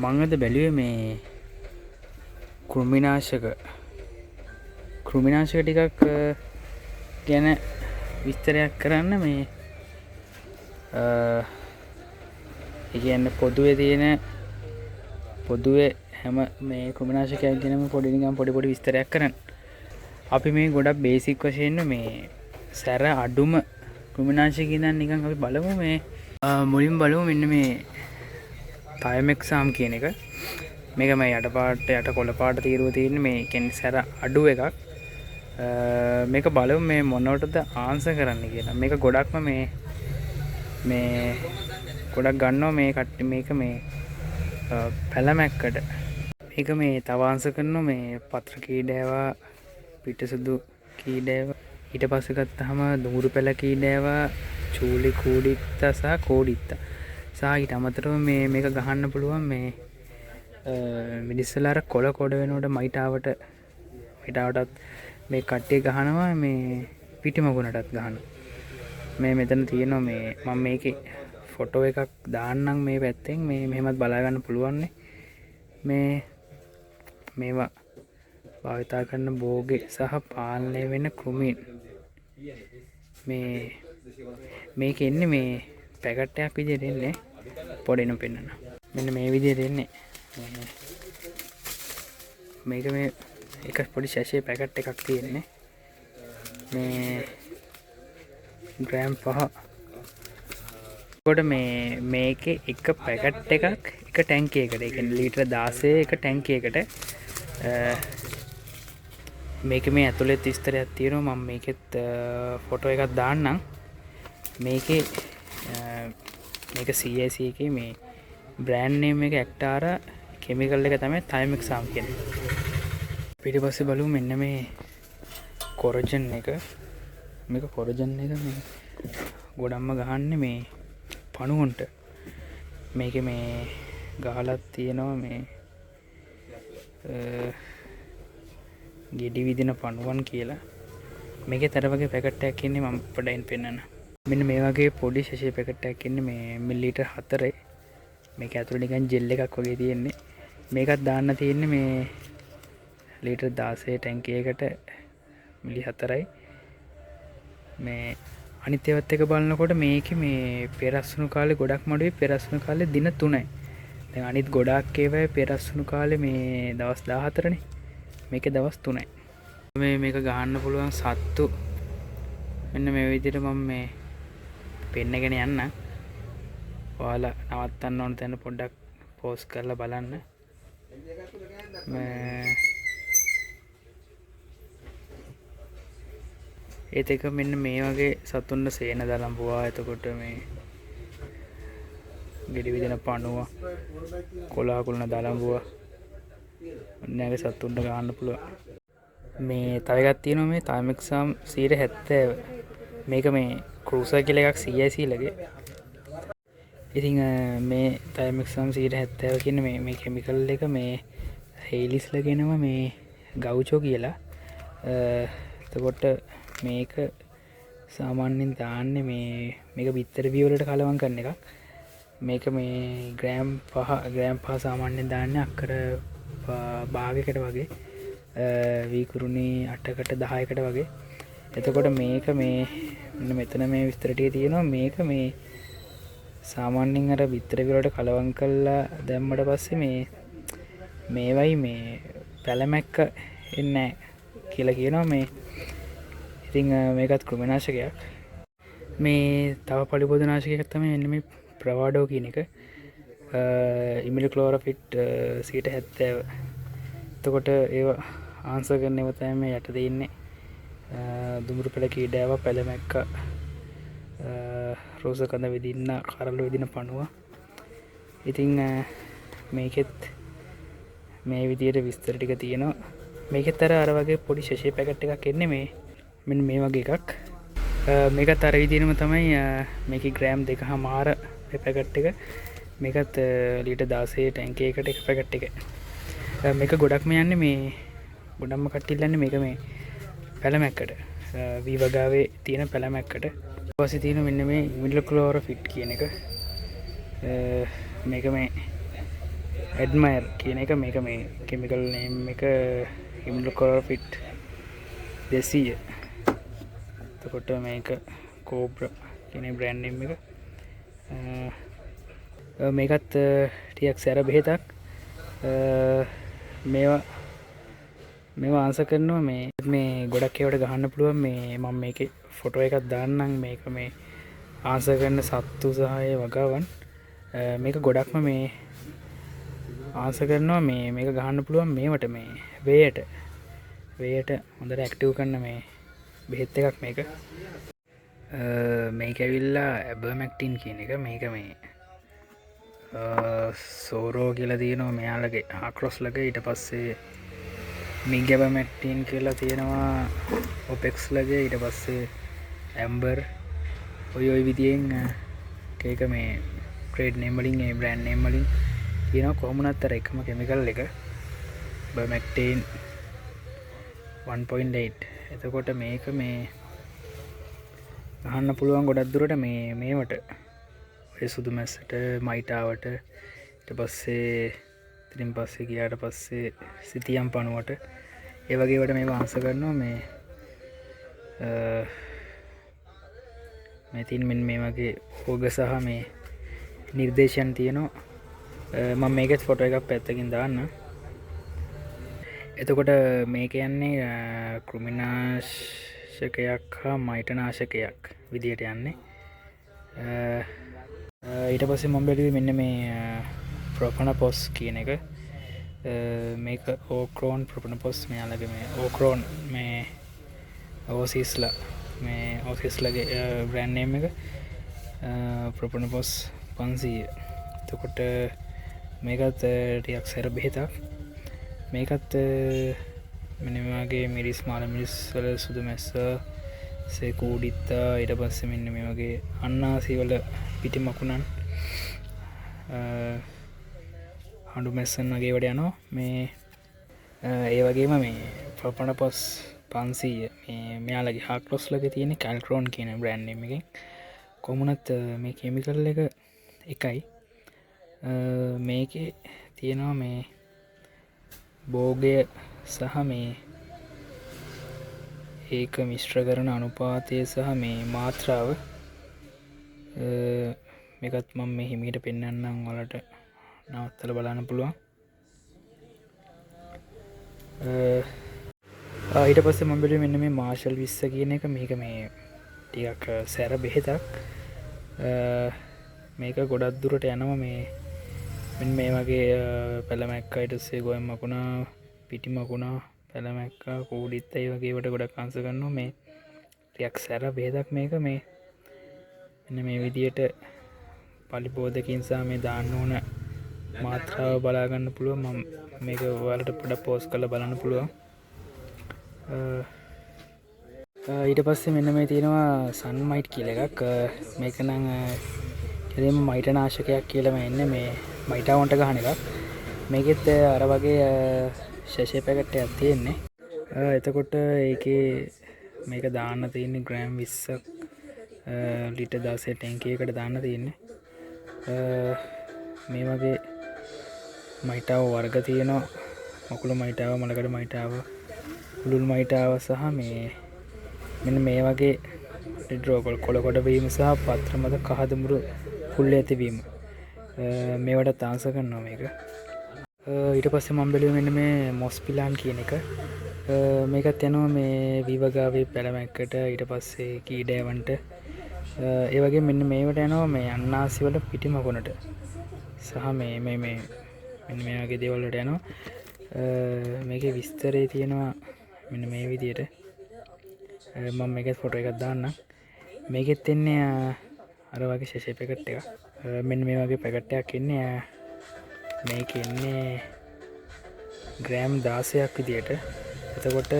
මං අද බැලුවේ මේ කෘමිනාශක ටිකක් ගැන විස්තරයක් කරන්න මේ ඒ කියන්නේ පොදුවේ හැම මේ කෘමිනාශකයක් ගැනම පොඩි විස්තරයක් කරන්න. අපි මේ ගොඩක් බේසික් වශයෙන් මේ සැර අඩුම කෘමිනාශක ඉඳන් නිකන් අපි බලමු මේ මුලින් බලමු මෙන්න මේ තයමෙක්සාම් කියන එක. මේක මේ යට කොළ පාට තීරුව තියෙන මේ කියන්නේ සැර අඩු එකක්. මේක බලමු මේ මොනවටද ආන්සර් කරන්න කියලා. මේක ගොඩක්ම මේ ගොඩක් ගන්නවා මේ කට්ටිය මේක මේ පැලමැක්කට. මේක මේ තව ආන්සර් කරනවා මේ පත්‍ර කීඩෑවා පිටසුදු කීඩෑවා ඊට පස්සේ ගත්තාම දුමුරු පැල කීඩෑවා චූලි කූඩිත්ත සහ කෝඩිත්ත සහ ඊට අමතරව මේක ගහන්න පුළුවන් මේ මිනිස්සුලා අර කොළ කොඩ වෙනකොට මයිටාවටත් මේ කට්ටිය ගහනවා මේ පිටිමකුණටත් ගහනවා. මේ මෙතන තියෙනවා මේ මම මේකේ ෆොටෝ එකක් දාන්නම් මේ පැත්තෙන් මේ මෙහෙමත් බලා ගන්න පුළුවන් මේ මේවා භාවිතා කරන භෝගේ සහ පාලනය වෙන කෘමීන් මේක එන්නේ මේ පැකට් එකක් විදිහට එන්නේ පොඩිනම් පෙන්නන. මෙන්න මේ විදිහට එන්නේ. මේක මේ එක පොඩි ශැෂේ පැකට් එකක් තියෙන්නේ. මේ ග්‍රෑම් 5. කොට මේකේ එක පැකට් එකක් එක ටැංකියකට. ඒ කියන්නේ ලීටර 16 එක ටැංකියකට. මේක මේ ඇතුලේ විස්තරයක් තියෙනවා. මම මේකෙත් ෆොටෝ එකක් දාන්නම්. මේකේ මේක CAC එකේ මේ බ්‍රෑන්ඩ් නේම් එක ඇක්ටාරා කෙමිකල් එක තමයි තයමෙක්සාම් කියන්නේ. ඊට පස්සේ බලමු මෙන්න මේ කොරජන් එක. මේක කොරජන් එක මේ ගොඩක්ම ගහන්නේ මේ පණුවන්ට. මේකේ මේ ගහලක් තියෙනවා මේ ගෙඩි විදින පණුවන් කියලා. මේකේ තර වගේ පැකට් එකක් ඉන්නේ මම පොඩ්ඩයින් පෙන්නන්න. මෙන්න මේ වගේ පොඩි ශෂේ පැකට් එකක් ඉන්නේ මේ මිලිලීටර් 4. මේක ඇතුළේ නිකන් ජෙල් එකක් වගේ තියෙන්නේ. මේකත් දාන්න තියෙන්නේ මේ ලීටර් 16 ටැංකියකට මිලි 4යි. මේ අනිත් ඒවත් එක බලනකොට මේකේ මේ පෙරස්සුණු කාලේ ගොඩක් මඩුවේ පෙරස්සුණු කාලේ දින 3යි. දැන් අනිත් ගොඩක් ඒවායේ පෙරස්සුණු කාලේ මේ දවස් 14නේ. මේකේ දවස් 3යි. මේක ගහන්න පුළුවන් සත්තු මෙන්න මේ විදිහට මම මේ පෙන්නගෙන යන්න. ඔයාලා නවත්තන්න ඕන තැන පොඩ්ඩක් පෝස් කරලා බලන්න. ඒත් එක මෙන්න මේ වගේ සතුන්ට සේන දලම්බුවා. එතකොට මේ ගෙඩි විදින පණුව කොලා කුලන දලම්බුවා ඔන්නෑගේ සතුන්ට ගන්න පුළුවන්. මේ තව එකක් තියෙනවා මේ තයමෙක්සාම් 70. මේක මේ ක්‍රූසර් කියලා එකක් CIC ලගේ. ඉතින් මේ තයමෙක්සාම් 70 කියන්නේ මේ කෙමිකල් එක මේ හේලිස්ලා කියනවා මේ ගවුචෝ කියලා. එතකොට මේක සාමාන්‍යයෙන් දාන්නේ මේක බිත්තර බී වලට කලවම් කරන එකක්. මේක මේ ග්‍රෑම් 5 සාමාන්‍යයෙන් දාන්නේ අක්කර භාගයකට වගේ. වීකුරුණි 8කට 10කට වගේ. එතකොට මේක මේ මෙතන මේ විස්තර ටික තියෙනවා. මේක මේ සාමාන්‍යයෙන් අර බිත්තර බී වලට කලවම් කරලා දැම්මට පස්සේ මේවයි මේ පැලමැක්ක එන්නේ කියලා කියනවා මේ. ඉතින් මේකත් කෘමිනාශකයක්. මේ තව පලිබෝධනාශකයක් තමයි එන්නේ මේ ප්‍රවාඩෝ කියන එක. ඉමිඩක්ලෝරොෆිට් 70. එතකොට ඒවා ආන්සර් කරන ඒවා තමයි මේ යට දෙන්නේ. දුමුරු පැල කීඩෑව පැලමැක්ක රෝස කඳ විදින්න කරඬු විදින පණුව. ඉතින් මේකෙත් මේ විදියට විස්තර ටික තියෙනවා. මේකෙත් අර වගේ පොඩි ශෂේ පැකට් එකක් එන්නේ මේ මෙන්න මේ වගේ එකක්. මේකත් අර විදිහටම තමයි මේකේ ග්‍රෑම් 2.5 පැකට් එක. මේකත් ලීටර් 16 ටැංකියකට එක පැකට් එක. මේක ගොඩක්ම යන්නේ මේ ගොඩක්ම කට්ටිය ඉල්ලන්නේ මේක මේ පැලමැක්කට. වී වගාවේ තියෙන පැලමැක්කට. ඊට පස්සේ තියෙන මෙන්න මේ ඉමිඩක්ලෝරොෆිට් කියන එක. මේක මේ ඇඩ්මයර් කියන එක මේක මේ කෙමිකල් නේම් එක හිමිලකොරෆිට් 200 එතකොට මේක කෝබ්‍ර කියන බ්‍රෑන්ඩ් නේම් එක මේකත් ටිකක් සැර බෙහෙතක් මේවා ආන්සර් කරනවා මේ ගොඩක් ඒවට ගහන්න පුළුවන් මේ මම මේකේ ෆොටෝ එකක් දාන්නම් මේක මේ ආන්සර් කරන සත්තු සහ ඒ වගාවන් මේක ගොඩක්ම මේ ආන්සර් කරනවා මේක ගහන්න පුළුවන් මේවට මේ වේයට හොඳට ඇක්ටිව් කරන මේ බෙහෙත් එකක් මේක ඇවිල්ලා ඇබර්මැක්ටින් කියන එක මේක මේ සෝරෝ කියලා තියෙනවා මෙයාලගේ ආක්‍රොස් ලගේ ඊට පස්සේ මිගැබමැක්ටින් කියලා තියෙනවා ඔපෙක්ස් ලගේ ඊට පස්සේ ඇම්බර් ඔය විදියෙන් ඒක මේ ට්‍රේඩ් නේම් වලින් ඒ බ්‍රෑන්ඩ් නේම් වලින් කියනවා කොහොමුණත් අර එකම කෙමිකල් එක බර්මැක්ටින් 1.8 එතකොට මේක මේ ගහන්න පුළුවන් ගොඩක් දුරට මේවට ඔය සුදු මැස්සට මයිටාවට ඊට පස්සේ ඉතින් පස්සේ ගියාට පස්සේ සිතියම් පණුවට ඒ වගේ වට මේව ආන්සර් කරනවා මේ තින් මෙන්න මේ වගේ ඕග සහ මේ නිර්දේශයන් තියෙනවා මම මේකෙත් ෆොටෝ එකක් පැත්තකින් දාන්න එතකොට මේක යන්නේ කෘමිනාශකයක් හා මයිටනාශකයක් විදියට යන්නේ ඊට පස්සේ මම බැලුවේ මෙන්න මේ ප්‍රොපනොපොස් කියන එක මේක ඕක්‍රෝන් ප්‍රොපනොපොස් මෙයාලගේ මේ ඕක්‍රෝන් මේ ඕසිස්ලා මේ ඕසිස්ලාගේ බ්‍රෑන්ඩ් නේම් එක ප්‍රොපනොපොස් 500 එතකොට මේකත් ටිකක් සැර බෙහෙතක් මේකත් මෙන්න මේ වගේ මිරිස් මාළ මිරිස් වල සුදු මැස්ස සේකූඩිත්තා ඊට පස්සේ මෙන්න මේ වගේ අන්නාසි වල පිටි මකුණන් හඬු මැස්සන් වගේ වට යනවා මේ ඒ වගේම මේ ප්‍රොපනොපොස් 500 මෙයාලගේ හාක්ලොස් ලගේ තියෙන කැල්ක්‍රෝන් කියන බ්‍රෑන්ඩ් නේම් එකෙන් කොමුණත් මේ කෙමිකල් එක එකයි මේකේ තියෙනවා මේ භෝගය සහ මේ ඒක මිශ්‍ර කරන අනුපාතය සහ මේ මාත්‍රාව මේකත් මම මේ හිමීට පෙන්වන්නම් වලට නවත්තලා බලන්න පුළුවන් ඊට පස්සේ මම බැලුවේ මෙන්න මේ මාෂල් 20 කියන එක මේක මේ ටිකක් සැර බෙහෙතක් මේක ගොඩක් දුරට යනවා මෙන්න මේ වගේ පැලමැක්කා ඊට පස්සේ ගොයම් මකුණා පිටි මකුණා පැලමැක්කා කූඩිත්ත ඒ වගේ වට ගොඩක් ආන්සර් කරනවා මේ ටිකක් සැර බෙහෙතක් මේක මේ මෙන්න මේ විදියට පලිබෝධකින් සහ මේ දාන්න ඕන මාත්‍රාව බලා ගන්න පුළුවන් මම මේක ඔයාලට පොඩ්ඩක් පෝස්ට් කරලා බලන්න පුළුවන් ඊට පස්සේ මෙන්න මේ තියෙනවා සන්මයිට් කියලා එකක් මේක නම් කෙලින්ම මයිටනාශකයක් කියලාම එන්නේ මේ මයිටාවන්ට ගහන එකක් මේකෙත් අර වගේ ෂැෂේ පැකට් එකක් තියෙන්නේ එතකොට ඒකේ මේක දාන්න තියෙන්නේ ග්‍රෑම් 20ක් ලිටර් 16 ටැංකිය එකට දාන්න තියෙන්නේ මේ වගේ මයිටාව වර්ග තියෙනවා මකුළු මයිටාව මලකඩ මයිටාව උළුල් මයිටාව සහ මේ මෙන්න මේ වගේ ඩ්‍රෝකොල් කොළ වීම සහ පත්‍ර මත කහදමුරු පුල්ල ඇතිවීම මේවට ආන්සර් කරනවා මේක ඊට පස්සේ මම බැලුවේ මෙන්න මේ මොස්පිලාන් කියන එක මේකත් යනවා මේ විවගාවේ පැලමැක්කට ඊට පස්සේ කීඩෑවන්ට ඒ වගේ මෙන්න මේවට යනවා මේ අන්නාසි වල පිටි මකුණට සහ මේ මෙන්න මේ වගේ දේවල් වලට යනවා මේකේ විස්තරේ තියෙනවා මෙන්න මේ විදියට මම මේකේ ෆොටෝ එකක් දාන්නම් මේකෙත් එන්නේ අර වගේ ෂෙෂේ පැකට් එකක් මෙන්න මේ වගේ පැකට් එකක් එන්නේ මේකේ එන්නේ ග්‍රෑම් 16ක් විදියට එතකොට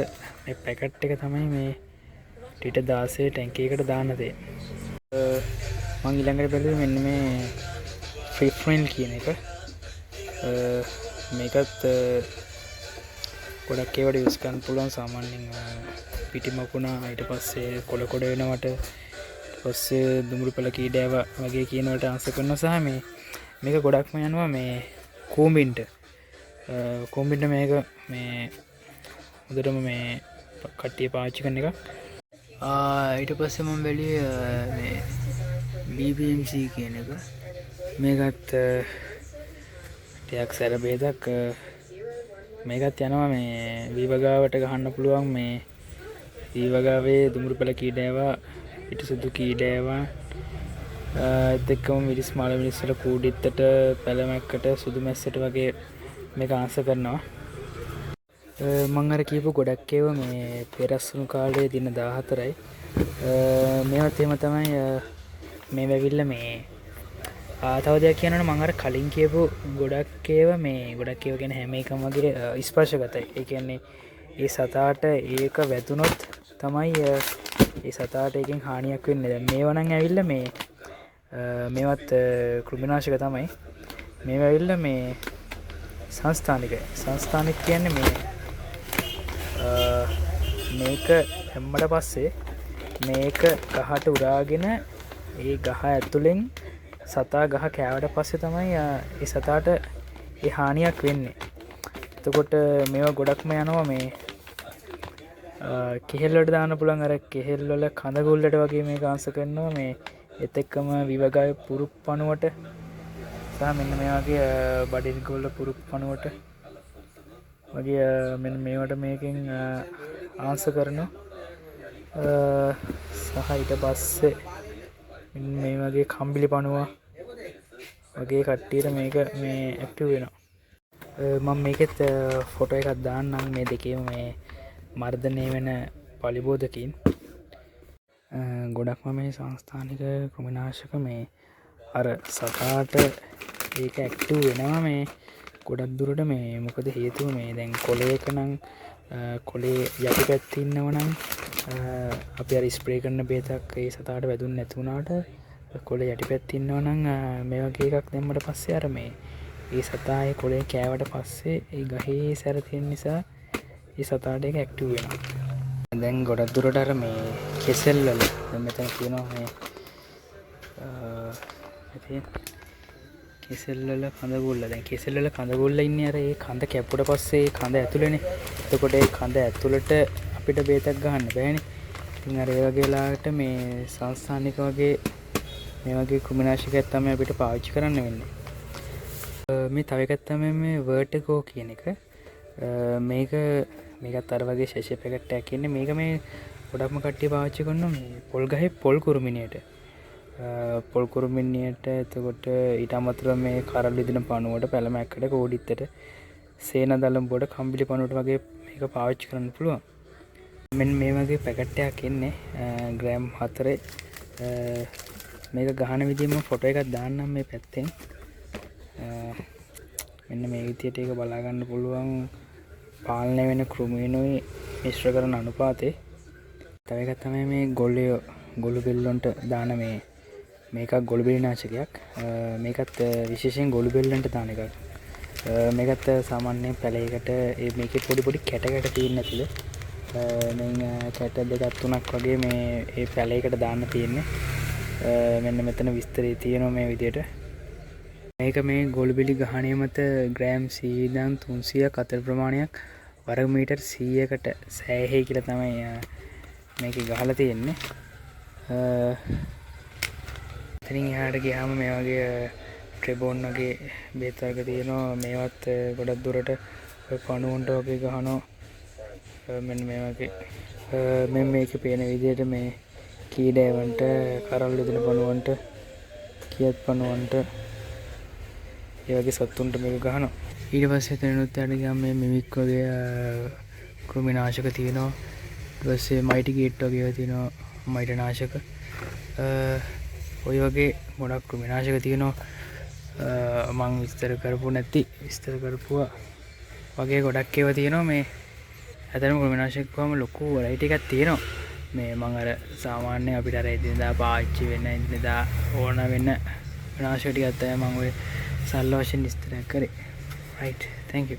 මේ පැකට් එක තමයි මේ ලිටර් 16 ටැංකියකට දාන්න තියෙන්නේ මම ඊළඟට බැලුවේ මෙන්න මේ ෆ්‍රිෆ්‍රෙන් කියන එක මේකත් ගොඩක් ඒවට යූස් කරන්න පුළුවන් සාමාන්‍යයෙන් පිටි මකුණා ඊට පස්සේ කොළ කොට වෙනවට ඊට පස්සේ දුමුරු පළ කීඩෑව වගේ කියනවට ආන්සර් කරනවා සහ මේක ගොඩක්ම යනවා මේ කූඹින්ට කොම්බිට මේක මේ හොඳටම මේ කට්ටිය පාවිච්චි කරන එක. ඊට පස්සේ මම බැලුවේ මේ BBMC කියන එක. මේකත් ටිකක් සැර බේදක්. මේකත් යනවා මේ වීවගාවට ගහන්න පුළුවන්. මේ වීවගාවේ දුමුරු පැල කීඩෑවා, පිටුසුදු කීඩෑවා, ඒත් එක්කම මිරිස් මාළ මිනිස්සුන්ට කූඩිත්තට, පැලමැක්කට, සුදු මැස්සට වගේ මේක ආන්සර් කරනවා. මම අර කියපු ගොඩක් ඒවා මේ පෙරස්සුණු කාලේ දින 14යි. මේවත් එහෙම තමයි. මේ වැවිල්ල මේ තව දෙයක් කියනවනම් මම අර කලින් කියපු ගොඩක් ඒවා මේ ගොඩක් ඒවා කියන හැම එකම වගේ ස්පර්ශගතයි. ඒ කියන්නේ ඒ සතාට ඒක වැදුනොත් තමයි ඒ සතාට එකෙන් හානියක් වෙන්නේ. දැන් මේවා නම් ඇවිල්ලා මේ මේවත් කෘමිනාශක තමයි. මේවා ඇවිල්ලා මේ සංස්ථානිකයි. සංස්ථානික කියන්නේ මේ මේක හැම්මට පස්සේ මේක ගහට උරාගෙන ඒ ගහ ඇතුලෙන් සතා ගහ කෑවට පස්සේ තමයි ඒ සතාට ඒ හානියක් වෙන්නේ. එතකොට මේවා ගොඩක්ම යනවා මේ කෙහෙල් වලට දාන්න පුළුවන්. අර කෙහෙල් වල කඳ ගුල්ලට වගේ මේක ආන්සර් කරනවා. මේ ඒත් එක්කම විවගාවේ පුරුක් පණුවට සහ මෙන්න මේ වගේ බඩින් ගොල්ල පුරුක් පණුවට වගේ මෙන්න මේවට මේකෙන් ආන්සර් කරනවා. සහ ඊට පස්සේ මේ වගේ කම්බිලි පණුවා වගේ කට්ටියට මේක මේ ඇක්ටිව් වෙනවා. මම මේකෙත් ෆොටෝ එකක් දාන්නම්. මේ දෙකේම මේ මර්ධනය වෙන පලිබෝධකින්. ගොඩක්ම මේ සංස්ථානික කෘමිනාශක මේ අර සතාට ඒක ඇක්ටිව් වෙනවා මේ ගොඩක් දුරට. මේ මොකද හේතුව මේ දැන් කොළයක නම් කොළේ යටිපැත්තේ ඉන්නවනම් අපි අර ස්ප්‍රේ කරන බේතක් ඒ සතාට වැදුන්නේ නැති වුණාට කොළේ යටිපැත්තේ ඉන්නවනම් මේ වගේ එකක් දැම්මට පස්සේ අර මේ ඒ සතා ඒ කොළේ කෑවට පස්සේ ඒ ගහේ සැර තියෙන නිසා ඒ සතාට ඒක ඇක්ටිව් වෙනවා. දැන් ගොඩක් දුරට අර මේ කෙසෙල් වල දැන් මෙතන තියෙනවා මේ කෙසෙල් වල කඳගුල්ල. දැන් කෙසෙල් වල කඳගුල්ල ඉන්නේ අර ඒ කඳ කැපුවට පස්සේ ඒ කඳ ඇතුළේනේ. එතකොට ඒ කඳ ඇතුළට අපිට බේතක් ගහන්න බෑනේ. ඉතින් අර ඒ වගේ වෙලාවට මේ සංස්ථානික වගේ මේ වගේ කෘමිනාශකයක් තමයි අපිට පාවිච්චි කරන්න වෙන්නේ. මේ තව එකක් තමයි මේ වර්ටිගෝ කියන එක. මේකත් අර වගේ ෂෙෂේ පැකට් එකක් ඉන්නේ. මේක මේ ගොඩක්ම කට්ටිය පාවිච්චි කරනවා මේ පොල් ගහේ පොල් කුරුමිනියට. පොල් කුරුමිනියට එතකොට ඊට අමතරව මේ කරල් විදින පණුවට, පැලමැක්කට, කෝඩිත්තට, සේන දලඹුවට, කම්බිලි පණුවට වගේ මේක පාවිච්චි කරන්න පුළුවන්. මෙන්න මේ වගේ පැකට් එකක් ඉන්නේ ග්‍රෑම් 4. මේක ගහන විදිහම ෆොටෝ එකක් දාන්නම් මේ පැත්තෙන්. මෙන්න මේ විදිහට ඒක බලා ගන්න පුළුවන් පාලනය වෙන කෘමීනුයි මිශ්‍ර කරන අනුපාතේ. තව එකක් තමයි මේ ගොළු බෙල්ලොන්ට දාන මේකක් ගොළු බෙලි නාශකයක්. මේකත් විශේෂයෙන් ගොළු බෙල්ලන්ට දාන එකක්. මේකත් සාමාන්‍යයෙන් පැලයකට මේකේ පොඩි කැට තියෙන ඇතුලේ මෙන්න කැට දෙකක් තුනක් වගේ මේ ඒ පැලයකට දාන්න තියෙන්නේ. මෙන්න මෙතන විස්තරය තියෙනවා මේ විදිහට. මේක මේ ගොළු බෙලි ගහණය මත ග්‍රෑම් 300ක් අතර ප්‍රමාණයක් වර්ග මීටර් 100කට සෑහෙයි කියලා තමයි මේක ගහලා තියෙන්නේ. එතනින් එහාට ගියාම මේ වගේ ට්‍රෙබෝන් වගේ බේත් වර්ග තියෙනවා. මේවත් ගොඩක් දුරට ඔය පණුවන්ට වගේ ගහනවා. මෙන්න මේ වගේ මේකේ පේන විදිහට මේ කීඩෑවන්ට, කරල් දෙන පණුවන්ට, කියත් පණුවන්ට ඒ වගේ සතුන්ට මේක ගහනවා. ඊට පස්සේ එතනොත් යට ගියාම මේ මිමික් වගේ කෘමිනාශක තියෙනවා. ඊට පස්සේ මයිටිගේට් වගේ ඒවා තියෙනවා, මයිටනාශක. ඔය වගේ ගොඩක් කෘමිනාශක තියෙනවා. මම විස්තර කරපුවා වගේ ගොඩක් ඒවා තියෙනවා. මේ ඇත්තටම කෘමිනාශක කොහොම ලොකු වරයිටි එකක් තියෙනවා. මේ මම අර සාමාන්‍ය අපිට අර එදිනදා පාවිච්චි වෙන එදිනදා ඕන වෙන විනාශක ටිකක් තමයි මම ඔය සරල වශයෙන් විස්තර කරේ. right, thank you.